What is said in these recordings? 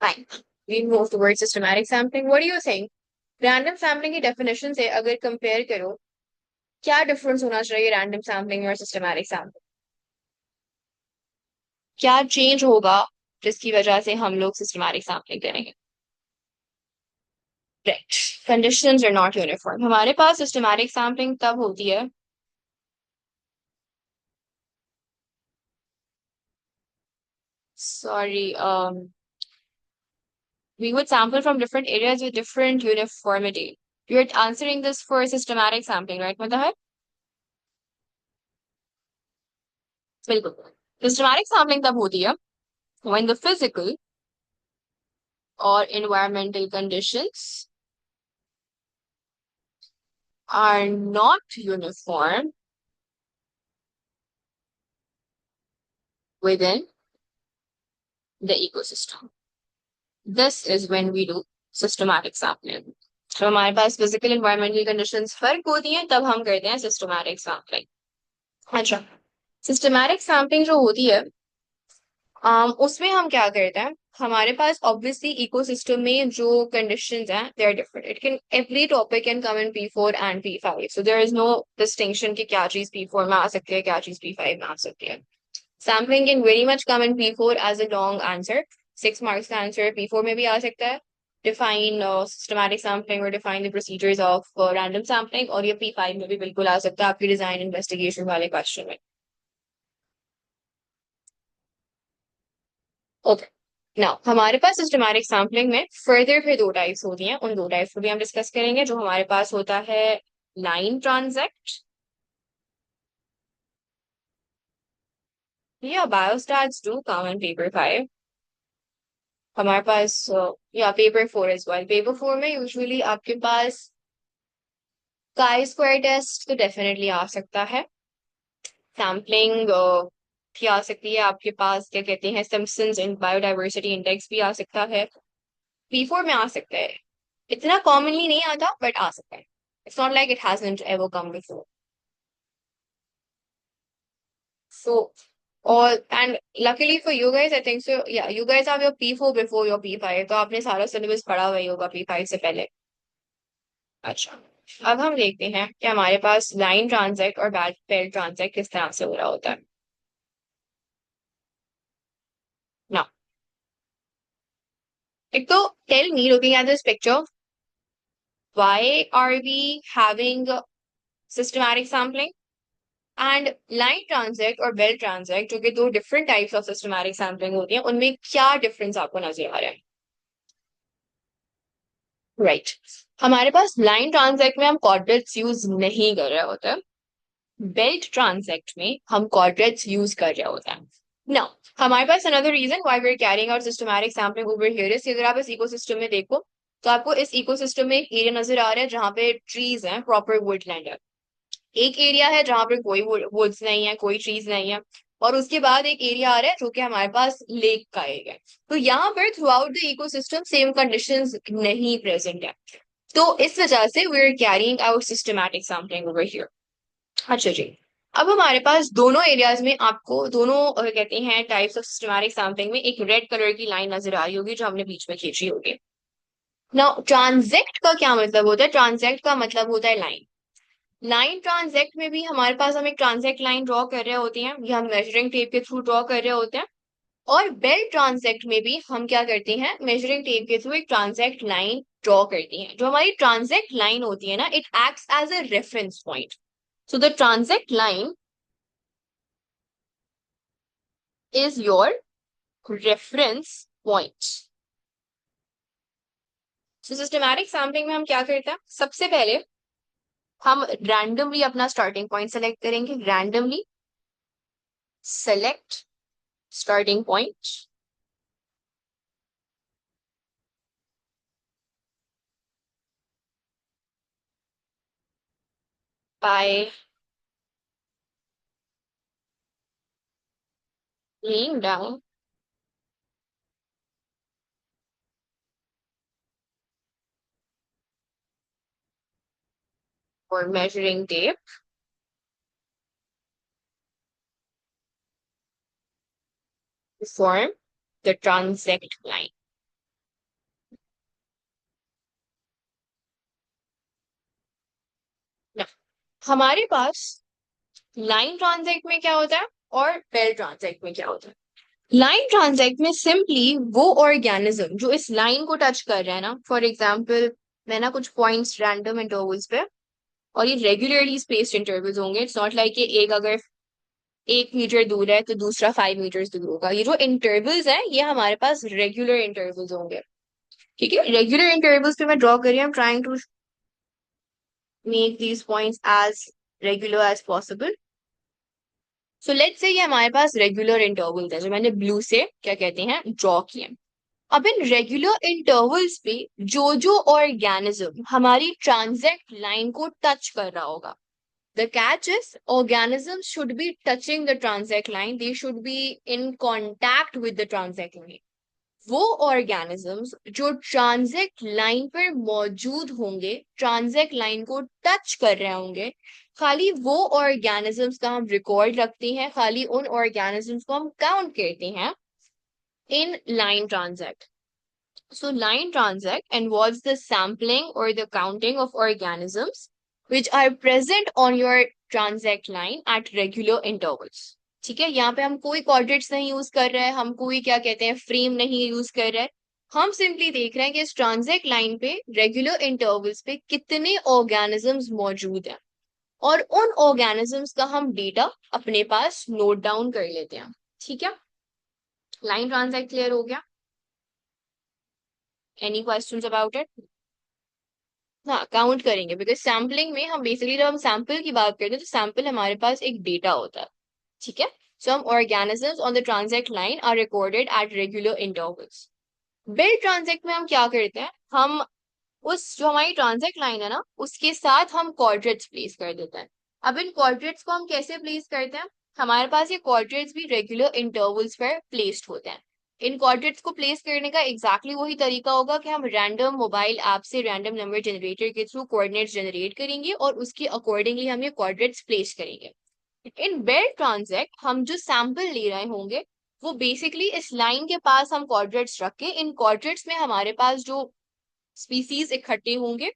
Fine. We move towards systematic sampling. What do you think? Random sampling की definition से अगर compare करो, क्या डिफरेंस होना चाहिए रैंडम सैम्पलिंग और सिस्टमैटिक सैम्पलिंग? क्या चेंज होगा जिसकी वजह से हम लोग सिस्टमैटिक सैम्पलिंग करेंगे? Right, conditions are not uniform. हमारे पास सिस्टमैटिक सैम्पलिंग तब होती है, sorry, we would sample from different areas with different uniformity. You're answering this for systematic sampling, right, Madhar? बिल्कुल. Systematic sampling तब होती है when the physical or environmental conditions are not uniform within the ecosystem. This is when we do systematic sampling. तो हमारे पास physical environmental conditions फर्क होती हैं तब हम करते हैं सिस्टमैटिक सैम्पलिंग. अच्छा, सिस्टमैटिक सैम्पलिंग जो होती है, उसमें हम क्या करते हैं, हमारे पास ऑब्वियसली इकोसिस्टम में जो कंडीशंस हैं they are different. It can every topic can come in P4 and P5, so there is no distinction कि क्या चीज P4 में आ सकती है, क्या चीज P5 में आ सकती है. Sampling can very much come in P4 as a long answer. 6 marks का आंसर P4 में भी आ सकता है. डिफाइन सिस्टमैटिक सैम्पलिंग और define the procedures of random sampling, और ये P5 में भी बिल्कुल आ सकता है आपकी डिजाइन इन्वेस्टिगेशन वाले क्वेश्चन में. ओके. नाउ हमारे पास सिस्टमैटिक सैम्पलिंग में फर्दर फिर दो टाइप्स होती हैं, उन दो टाइप्स को भी हम डिस्कस करेंगे. जो हमारे पास होता है लाइन ट्रांजेक्ट या बायोस्टैट्स टू कॉमन पेपर 5. हमारे पास या पेपर 4 इज वेल. पेपर 4 में यूजुअली आपके पास काई स्क्वायर टेस्ट तो डेफिनेटली आ सकता है. सैम्पलिंग भी आ सकती है आपके पास, क्या कहते हैं, सिम्पसन्स इन बायोडाइवर्सिटी इंडेक्स भी आ सकता है. P4 में आ सकता है. इतना कॉमनली नहीं आता बट आ सकता है. It's not like it hasn't ever come before. So और and luckily for you guys, I think so या you guys have your P4 before your P5, तो आपने सारा सिलेबस पढ़ा हुआ ही होगा P5 से पहले. अच्छा, अब हम देखते हैं कि हमारे पास लाइन ट्रांजेक्ट और बेल ट्रांजेक्ट किस तरह से हो रहा होता है ना. एक तो tell me, looking at this picture, why are we having systematic sampling and line transect और बेल ट्रांजेक्ट, जो कि दो different types of systematic sampling होती है, उनमें क्या डिफरेंस आपको नजर आ रहा है? राइट. हमारे पास लाइन ट्रांजेक्ट में हम क्वाड्रेट्स यूज नहीं कर रहे होते हैं. बेल्ट ट्रांजेक्ट में हम क्वाड्रेट्स यूज कर रहे होते हैं. नाउ हमारे पास another reason why we are carrying out systematic sampling over here is, अगर आप इस इकोसिस्टम में देखो तो आपको इस इकोसिस्टम में एक एरिया नजर आ रहा है जहां पे ट्रीज हैं, प्रॉपर वुडलैंड है. एक एरिया है जहां पर कोई वुड्स नहीं है, कोई ट्रीज नहीं है. और उसके बाद एक एरिया आ रहा है जो कि हमारे पास लेक का एरिया है. तो यहाँ पर throughout the ecosystem same conditions नहीं प्रेजेंट है. तो इस वजह से we are carrying out systematic sampling over here. अच्छा जी, अब हमारे पास दोनों एरियाज में आपको दोनों कहते हैं टाइप्स ऑफ सिस्टमैटिक सैम्पलिंग में एक रेड कलर की लाइन नजर आ रही होगी जो हमने बीच में खींची होगी. नाउ ट्रांजेक्ट का क्या मतलब होता है? ट्रांजेक्ट का मतलब होता है लाइन. लाइन ट्रांजेक्ट में भी हमारे पास हम एक ट्रांजेक्ट लाइन ड्रॉ कर रहे होते हैं, या हम मेजरिंग टेप के थ्रू ड्रॉ कर रहे होते हैं. और बेल ट्रांजेक्ट में भी हम क्या करते हैं, मेजरिंग टेप के थ्रू एक ट्रांजेक्ट लाइन ड्रॉ करती हैं. जो हमारी ट्रांजेक्ट लाइन होती है ना, it acts as a reference point. So the transect line is your reference point. So systematic sampling में हम क्या करते हैं, सबसे पहले हम रैंडमली अपना स्टार्टिंग पॉइंट सेलेक्ट करेंगे. Randomly select starting point by laying down or measuring tape to form the transect line. हमारे पास लाइन ट्रांजैक्ट में क्या होता है और बेल ट्रांजैक्ट में क्या होता है? लाइन ट्रांजैक्ट में सिंपली वो ऑर्गेनिज्म जो इस लाइन को टच कर रहा है ना, फॉर एग्जाम्पल मैं ना कुछ पॉइंट्स रैंडम इंटरवल्स पे, और ये रेगुलरली स्पेस्ड इंटरवल्स होंगे, इट्स नॉट लाइक कि एक अगर 1 मीटर दूर है तो दूसरा 5 मीटर दूर होगा। ये जो इंटरवल्स हैं ये हमारे पास रेगुलर इंटरवल्स होंगे। ठीक है, रेगुलर इंटरवल्स पे मैं ड्रॉ करी, I am trying to make these points as regular as possible. So let's say ये हमारे पास रेगुलर इंटरवल्स है जो मैंने ब्लू से क्या कहते हैं ड्रॉ किए। अब इन रेगुलर इंटरवल्स पे जो ऑर्गेनिज्म हमारी ट्रांजैक्ट लाइन को टच कर रहा होगा, the catch is organisms should be touching the transect line, they should be in contact with the transect line। वो ऑर्गेनिजम्स जो ट्रांजेक्ट लाइन पर मौजूद होंगे, ट्रांजेक्ट लाइन को टच कर रहे होंगे, खाली वो ऑर्गेनिजम्स का हम रिकॉर्ड रखते हैं, खाली उन ऑर्गेनिजम्स को हम काउंट करते हैं in line ट्रांजेक्ट। So line transect involves the sampling or the counting of organisms which are present on your transect line at regular intervals। ठीक है, यहाँ पे हम कोई कोऑर्डिनेट्स नहीं यूज कर रहे हैं, हम कोई क्या कहते हैं फ्रेम नहीं यूज कर रहे हैं, हम सिंपली देख रहे हैं कि इस ट्रांजेक्ट लाइन पे रेगुलर इंटरवल्स पे कितने ऑर्गेनिजम्स मौजूद हैं, और उन ऑर्गेनिजम्स का हम डेटा अपने पास नोट डाउन कर लेते हैं। ठीक है, लाइन ट्रांजेक्ट क्लियर हो गया? Any questions about it? हाँ, काउंट करेंगे बिकॉज सैम्पलिंग में हम बेसिकली जब हम सैंपल की बात करते हैं तो सैंपल हमारे पास एक डेटा होता है। ठीक है, सो हम organisms on the transect line are recorded at regular intervals. Belt transect में हम क्या करते हैं, हम उस जो हमारी ट्रांजेक्ट लाइन है ना उसके साथ हम कोऑर्डिनेट्स प्लेस कर देते हैं। अब इन कोऑर्डिनेट्स को हम कैसे प्लेस करते हैं, हमारे पास ये कोऑर्डिनेट्स भी रेगुलर इंटरवल्स पर प्लेस्ड होते हैं। इन कोऑर्डिनेट्स को प्लेस करने का एग्जैक्टली वही तरीका होगा कि हम रैंडम मोबाइल ऐप से रैंडम नंबर जनरेटर के थ्रू कोऑर्डिनेट्स जनरेट करेंगे और उसके अकॉर्डिंगली हम ये कोऑर्डिनेट्स प्लेस करेंगे। इन बेल्ट ट्रांजेक्ट हम जो सैंपल ले रहे होंगे वो बेसिकली इस लाइन के पास हम कोऑर्डिनेट्स रख के, इन कोऑर्डिनेट्स में हमारे पास जो स्पीसीज इकट्ठे होंगे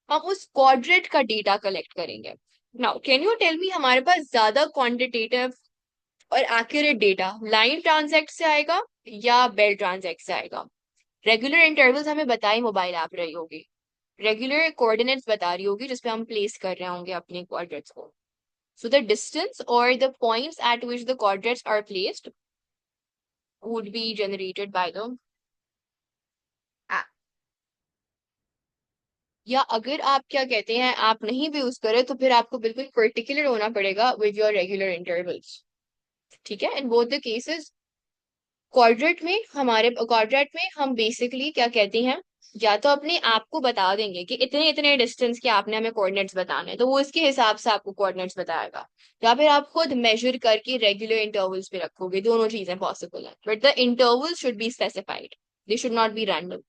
हम उस कोऑर्डिनेट का डेटा कलेक्ट करेंगे। Now can you tell me हमारे पास ज्यादा क्वांटिटेटिव और एक्यूरेट डेटा लाइन ट्रांजैक्ट से आएगा या बेल ट्रांजैक्ट से आएगा? रेगुलर इंटरवल्स हमें बताई मोबाइल ऐप रही होगी, रेगुलर कोऑर्डिनेट्स बता रही होगी जिसपे हम प्लेस कर रहे होंगे अपने कोऑर्डिनेट्स को। सो द डिस्टेंस और the points at which the coordinates are placed would be generated by the app. या अगर आप क्या कहते हैं आप नहीं भी यूज करें तो फिर आपको बिल्कुल पर्टिकुलर होना पड़ेगा विद योर रेगुलर इंटरवल्स। ठीक है, in both the cases quadrat में हम बेसिकली क्या कहते हैं, या तो अपने आप को बता देंगे कि इतने इतने डिस्टेंस के आपने हमें कोऑर्डिनेट्स बताने, तो वो इसके हिसाब से आपको कोऑर्डिनेट्स बताएगा, या फिर आप खुद मेजर करके रेगुलर इंटरवल्स पे रखोगे। दोनों चीजें पॉसिबल है, but the intervals should be specified, they should not be random.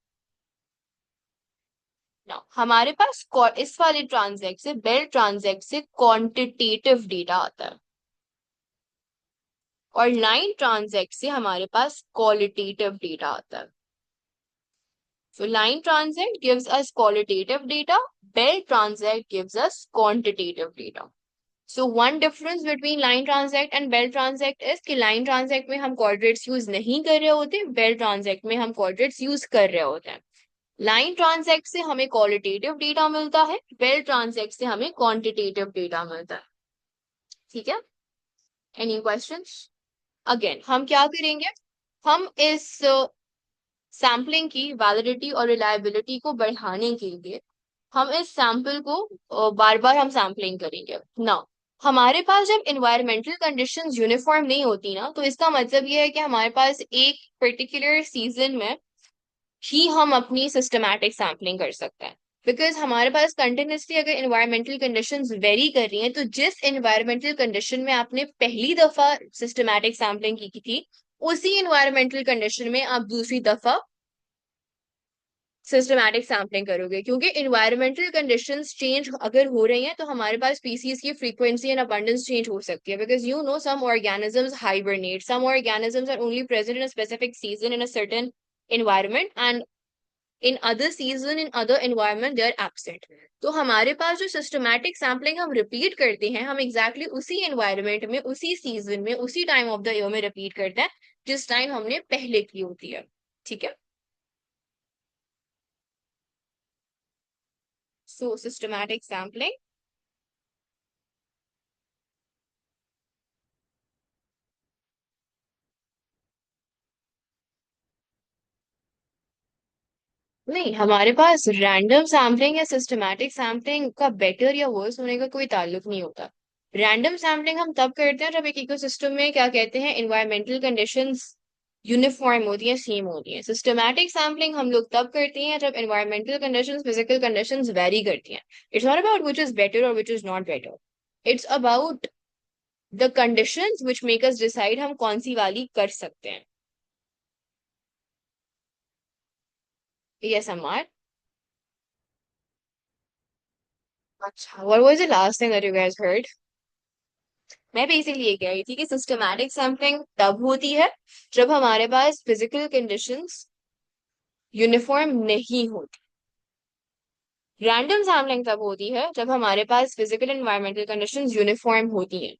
Now हमारे पास इस वाले ट्रांजैक्ट से, बेल ट्रांजैक्ट से क्वांटिटेटिव डेटा आता है, और लाइन ट्रांजैक्ट से हमारे पास क्वालिटेटिव डेटा आता है। So line transect gives us qualitative data, bell transect gives us quantitative data। So one difference between line transect and bell transect is कि line transect में हम coordinates use नहीं कर रहे होते, bell transect में हम coordinates use कर रहे होते हैं। line transect से हमें qualitative data मिलता है, bell transect से हमें quantitative data मिलता है। ठीक है, any questions? Again हम क्या करेंगे, हम इस सैम्पलिंग की वैलिडिटी और रिलायबिलिटी को बढ़ाने के लिए हम इस सैंपल को बार बार हम सैम्पलिंग करेंगे ना। हमारे पास जब इन्वायरमेंटल कंडीशंस यूनिफॉर्म नहीं होती ना, तो इसका मतलब ये है कि हमारे पास एक पर्टिकुलर सीजन में ही हम अपनी सिस्टमैटिक सैम्पलिंग कर सकते हैं। बिकॉज हमारे पास कंटिन्यूसली अगर इन्वायरमेंटल कंडीशंस वेरी कर रही हैं, तो जिस इन्वायरमेंटल कंडीशन में आपने पहली दफा सिस्टमैटिक सैम्पलिंग की थी, उसी इन्वायरमेंटल कंडीशन में आप दूसरी दफा सिस्टमैटिक सैम्पलिंग करोगे, क्योंकि इन्वायरमेंटल कंडीशंस चेंज अगर हो रही हैं तो हमारे पास स्पीसीज की फ्रीक्वेंसी एंड अबंडेंस चेंज हो सकती है। Because you know some organisms hibernate, some organisms are only present in a specific season in a certain environment, and in other season in other environment they are absent. तो हमारे पास जो systematic sampling हम repeat करते हैं, हम exactly उसी environment में, उसी सीजन में, उसी टाइम ऑफ द ईयर में रिपीट करते हैं जिस टाइम हमने पहले की होती है। ठीक है, सो सिस्टमैटिक सैम्पलिंग। नहीं, हमारे पास रैंडम सैम्पलिंग या सिस्टमैटिक सैम्पलिंग का बेटर या वर्स होने का कोई ताल्लुक नहीं होता। रैंडम सैम्पलिंग हम तब करते हैं जब एक इकोसिस्टम में क्या कहते हैं एनवायरमेंटल कंडीशंस यूनिफॉर्म होती हैं, सेम होती हैं। सिस्टमैटिक सैम्पलिंग हम लोग तब करते हैं जब environmental conditions, physical conditions vary करती हैं। It's not about which is better और which is not better, it's about the conditions which make us decide हम कौन सी वाली कर सकते हैं। यस अमार। अच्छा, what was the last thing that you guys heard? मैं बेसिकली ये कह रही थी कि सिस्टमैटिक सैम्पलिंग तब होती है जब हमारे पास फिजिकल कंडीशंस यूनिफॉर्म नहीं होती। रैंडम सैम्पलिंग तब होती है जब हमारे पास फिजिकल एनवायरमेंटल कंडीशंस यूनिफॉर्म होती हैं।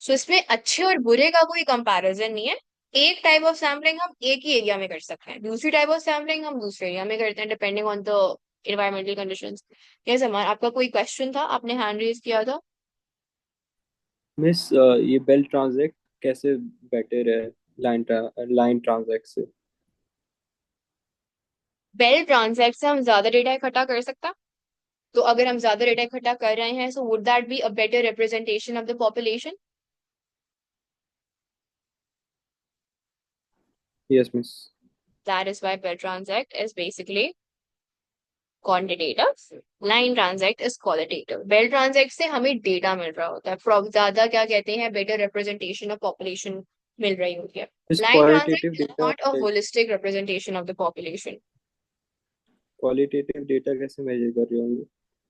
सो इसमें अच्छे और बुरे का कोई कंपैरिजन नहीं है। एक टाइप ऑफ सैम्पलिंग हम एक ही एरिया में कर सकते हैं, दूसरी टाइप ऑफ सैम्पलिंग हम दूसरे एरिया में करते हैं depending on the environmental conditions. Yes Amar, आपका कोई क्वेश्चन था, आपने हैंड रेज किया था। मिस, ये बेल ट्रांजैक्ट कैसे बेटर है लाइन ट्रांजैक्ट से? बेल ट्रांसएक्ट से हम ज्यादा डेटा इकट्ठा कर सकते हैं। तो अगर हम ज्यादा डेटा इकट्ठा कर रहे हैं, so would that be a better representation of the population? Yes miss. That is why belt transect is basically quantitative, line transect is qualitative. Belt transect से हमें डेटा मिल रहा होता है, ज्यादा क्या कहते हैं बेटर रिप्रेजेंटेशन ऑफ पॉपुलेशन मिल रही होती है। Miss, line qualitative transect is data not a holistic representation of the population. Qualitative data कैसे मेजर कर रहे होंगे?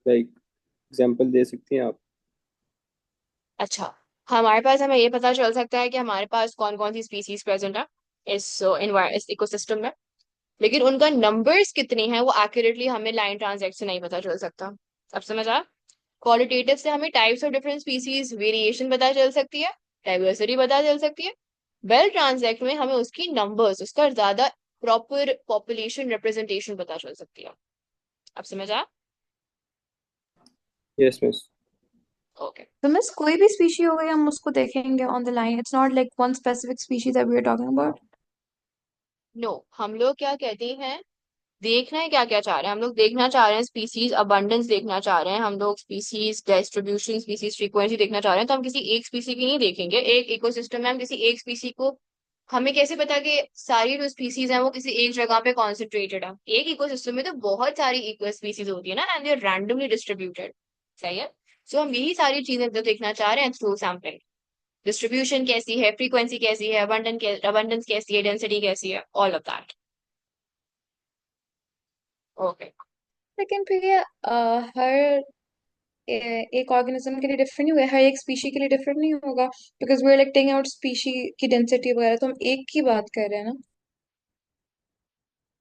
लाइक एग्जांपल दे सकती हैं आप? अच्छा, हमारे पास हमें ये पता चल सकता है कि हमारे पास कौन कौन सी स्पीसीज प्रेजेंट है इस इकोसिस्टम में, लेकिन उनका नंबर्स कितने हैं वो एक्यूरेटली हमें लाइन ट्रांजैक्ट से नहीं पता चल सकता। अब समझ आया? क्वालिटेटिव से हमें types of different species variation पता चल सकती है, डाइवर्सिटी पता चल सकती है। बेल ट्रांजैक्ट में हमें उसकी नंबर्स, उसका ज्यादा प्रॉपर पॉपुलेशन रिप्रेजेंटेशन पता चल सकती है। अब समझ आया? Yes miss. ओके। तो मिस कोई भी स्पीशी हो गई हम उसको देखेंगे on the line, it's not like one specific species that we are talking about. No, हम लोग क्या कहते हैं, देखना है क्या क्या चाह रहे हैं हम लोग। देखना चाह रहे हैं स्पीसीज अबंडेंस, देखना चाह रहे हैं हम लोग स्पीसीज डिस्ट्रीब्यूशन, स्पीसीज फ्रीक्वेंसी देखना चाह रहे हैं, तो हम किसी एक स्पीसी की नहीं देखेंगे। एक इकोसिस्टम में हम किसी एक स्पीसी को, हमें कैसे पता कि सारी जो स्पीसीज हैं वो किसी एक जगह पे कॉन्सेंट्रेटेड है? एक इकोसिस्टम में तो बहुत सारी इको स्पीसीज होती है ना, and they are randomly distributed. सही है। सो हम यही सारी चीजें तो देखना चाह रहे हैं थ्रू सैम्पलिंग। डिस्ट्रीब्यूशन कैसी है, फ्रीक्वेंसी कैसी है, अबंडेंस कैसी है, डेंसिटी कैसी है, ऑल ऑफ दैट। ओके। लेकिन फिर ये हर एक ऑर्गेनिज्म के लिए डिफरेंट नहीं होगा, हर एक स्पीशी के लिए डिफरेंट नहीं होगा, because we are like taking out species की डेंसिटी वगैरह, तो हम एक की बात कर रहे हैं ना।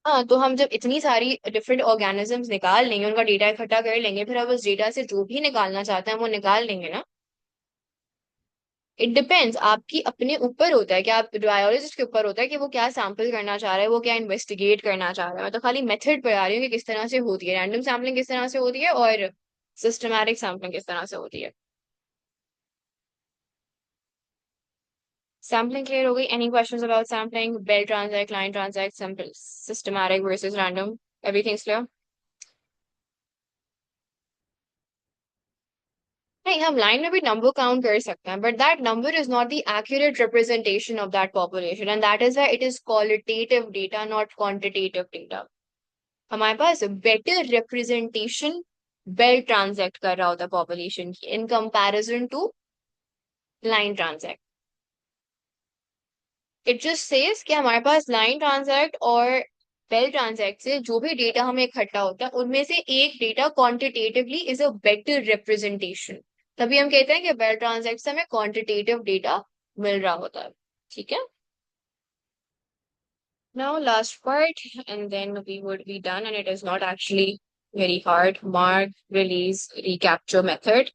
हाँ, तो हम जब इतनी सारी डिफरेंट ऑर्गेनिजम्स निकाल लेंगे, उनका डेटा इकट्ठा कर लेंगे, फिर अब उस डेटा से जो भी निकालना चाहते हैं वो निकाल लेंगे ना। इट डिपेंड्स, आपकी अपने ऊपर होता है कि आप बायोलॉजिस्ट के ऊपर होता है कि वो क्या सैंपल करना चाह रहा है, वो क्या इन्वेस्टिगेट करना चाह रहा है। मैं तो खाली मेथड बता रही हूँ कि किस तरह से होती है रैंडम सैम्पलिंग, किस तरह से होती है, और सिस्टमैटिक सैम्पलिंग किस तरह से होती है। सैम्पलिंग क्लियर हो गई? Any questions about sampling, belt transect, line transect, sample, systematic versus random, everything clear? नहीं, हम लाइन में भी नंबर काउंट कर सकते हैं, but that number is not the accurate representation of that population, and that is why it is qualitative data not quantitative data. हमारे पास better representation belt transect कर रहा होता है पॉपुलेशन की in comparison to line transect. It just says कि हमारे पास लाइन ट्रांजैक्ट और बेल ट्रांजैक्ट से जो भी डेटा हमें इकट्ठा होता है उनमें से एक data quantitatively is a better representation. तभी हम कहते हैं कि बेल ट्रांजैक्ट से हमें क्वांटिटेटिव डेटा मिल रहा होता है। ठीक है। Now last part, and then we would be done, and it is not actually very hard. Mark, release, recapture method.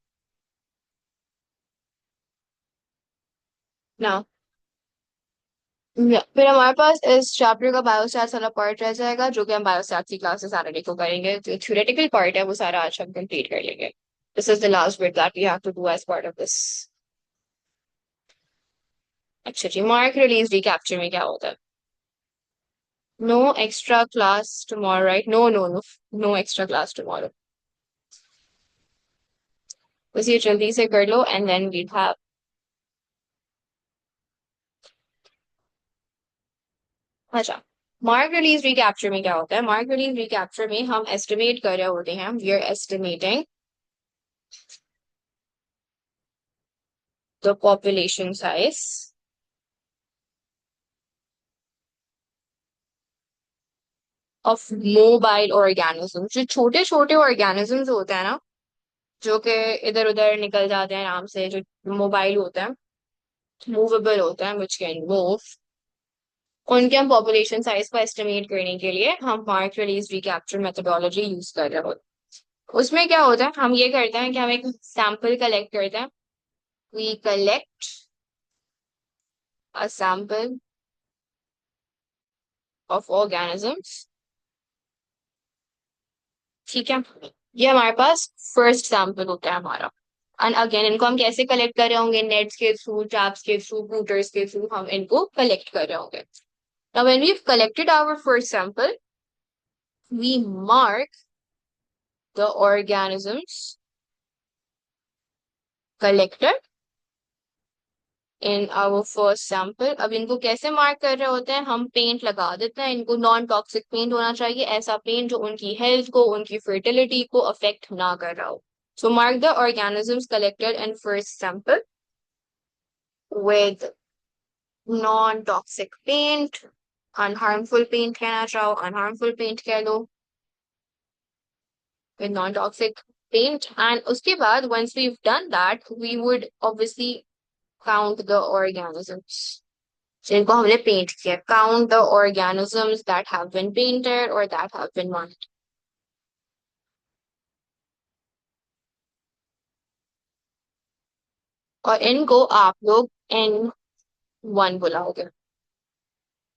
Now, फिर हमारे पास इस चैप्टर का बायोस्टैट्स वाला पार्ट रह जाएगा, जो कि हम बायोस्टैट्स की क्लासेस सैटरडे को करेंगे। जो थ्योरेटिकल पार्ट है वो सारा आज हम कंप्लीट कर लेंगे। This is the last bit that we have to do as part of this. अच्छा जी, मार्क रिलीज रिकैप्चर में क्या होता है? No extra class tomorrow, right? No no no, no extra class tomorrow. बस ये जल्दी से कर लो एंड देन वी हैव। अच्छा, मार्क रिलीज रिकैप्चर में क्या होता है? मार्क रिलीज रिकैप्चर में हम एस्टिमेट कर रहे होते हैं, we are estimating the population size of mobile organism. जो छोटे छोटे ऑर्गेनिजम्स होते हैं ना, जो कि इधर उधर निकल जाते हैं आराम से, जो मोबाइल होते हैं, मूवेबल होते हैं, विच कैन मूव, उनके हम पॉपुलेशन साइज को एस्टिमेट करने के लिए हम mark release recapture methodology use कर रहे होते हैं। उसमें क्या होता है, हम ये करते हैं कि हम एक सैंपल कलेक्ट करते हैं। We collect a sample of organisms. ठीक है, ये हमारे पास फर्स्ट सैंपल होता है हमारा। एंड अगेन इनको हम कैसे कलेक्ट कर रहे होंगे? नेट्स के थ्रू, टैब्स के थ्रू, कंप्यूटर्स के थ्रू हम इनको कलेक्ट कर रहे होंगे। Now when we collected our first sample, we mark the organisms collected in our first sample. अब इनको कैसे मार्क कर रहे होते हैं? हम पेंट लगा देते हैं इनको। नॉन टॉक्सिक पेंट होना चाहिए, ऐसा पेंट जो उनकी हेल्थ को, उनकी फर्टिलिटी को अफेक्ट ना कर रहा हो। So mark the organisms collected in first sample with non-toxic paint, unharmful paint कहना चाहो unharmful paint कह लो, with non-toxic paint। And उसके बाद once we've done that, we would obviously count the organisms जिनको हमने पेंट किया। Count the organisms that have been painted or that have been marked। और इनको आप लोग N1 बुलाओगे,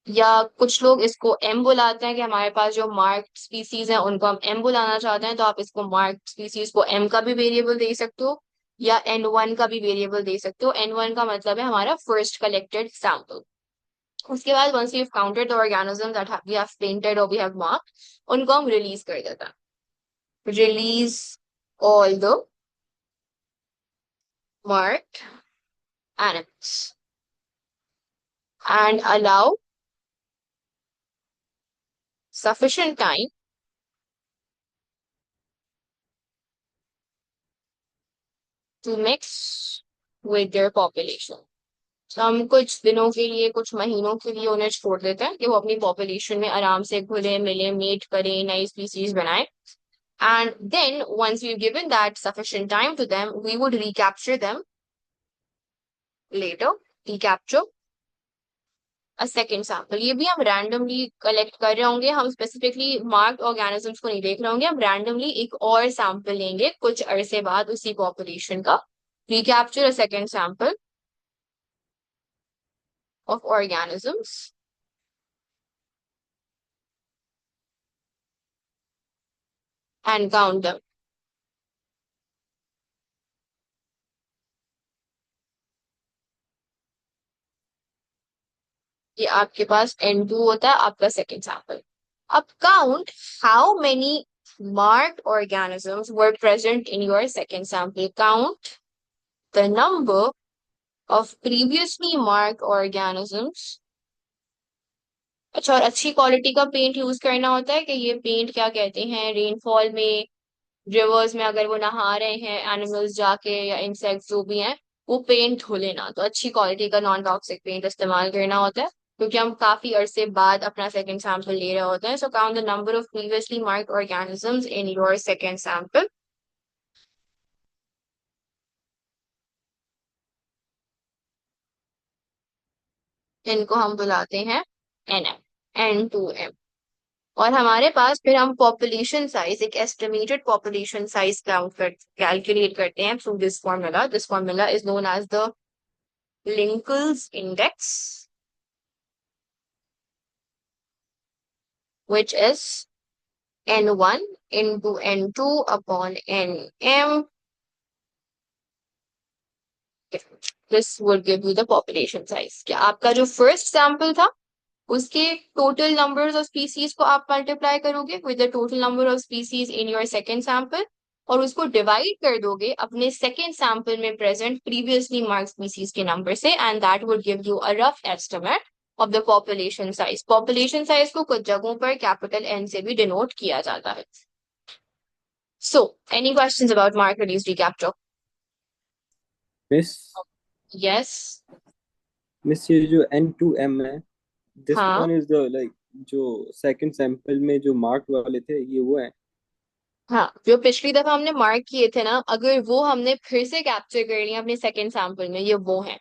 या कुछ लोग इसको एम बुलाते हैं कि हमारे पास जो मार्क्ड स्पीसीज हैं उनको हम एम बुलाना चाहते हैं, तो आप इसको मार्क्ड स्पीसीज को एम का भी वेरिएबल दे सकते हो या N1 का भी वेरिएबल दे सकते हो। N1 का मतलब है हमारा फर्स्ट कलेक्टेड सैंपल। उसके बाद once we have counted the organism that we have painted और वी हैव मार्क्ड, उनको हम रिलीज कर देते हैं। Release all the marked animals and allow sufficient time to mix with their population। तो हम कुछ दिनों के लिए, कुछ महीनों के लिए उन्हें छोड़ देते हैं कि वो अपनी पॉपुलेशन में आराम से घुले मिले, मीट करें, नई स्पीसीज बनाए। And then once we've given that sufficient time to them, we would recapture them later। recapture a second sample। ये भी हम रैंडमली कलेक्ट कर रहे होंगे, हम स्पेसिफिकली मार्क्ड ऑर्गेनिजम्स को नहीं देख रहे होंगे, हम रैंडमली एक और सैंपल लेंगे कुछ अरसे बाद उसी पॉपुलेशन का। recapture a second sample of organisms and count them। ये आपके पास N2 होता है, आपका सेकेंड सैंपल। अब count how many marked organisms were present in your second sample। Count the number of previously marked organisms। अच्छा, और अच्छी क्वालिटी का पेंट यूज करना होता है कि ये पेंट क्या कहते हैं, रेनफॉल में, रिवर्स में अगर वो नहा रहे हैं एनिमल्स जाके या इंसेक्ट्स जो भी हैं, वो पेंट धो लेना। तो अच्छी क्वालिटी का नॉन टॉक्सिक पेंट इस्तेमाल करना होता है, क्योंकि हम काफी अरसे बाद अपना सेकंड सैंपल ले रहे होते हैं। So count the number of previously marked organisms in your second sample. इनको हम बुलाते हैं NM। N2M। और हमारे पास फिर हम पॉपुलेशन साइज, एक एस्टिमेटेड पॉपुलेशन साइज कैलकुलेट करते हैं through this formula. This formula is known as the Lincoln's index, which is N1 into N2 upon Nm. This will give you the population size. क्या आपका जो first sample था उसके total numbers of species को आप multiply करोगे with the total number of species in your second sample, और उसको डिवाइड कर दोगे अपने सेकेंड सैंपल में प्रेजेंट प्रीवियसली मार्क स्पीसीज के नंबर से, and that would give you a rough estimate of the population size. Population size को कुछ जगहों पर कैपिटल N से भी डिनोट किया जाता है। So any questions about mark reduced recapture? Miss yes. Miss ये जो N2M है, दिस हाँ वन इज द लाइक जो सेकंड सैंपल में जो मार्क वाले थे ये वो है। हाँ, जो पिछली दफा हमने मार्क किए थे ना, अगर वो हमने फिर से कैप्चर कर लिया अपने सेकेंड सैंपल में, ये वो है।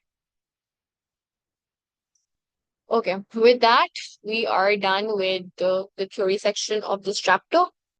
Okay, with that, we are done with the theory section of this chapter.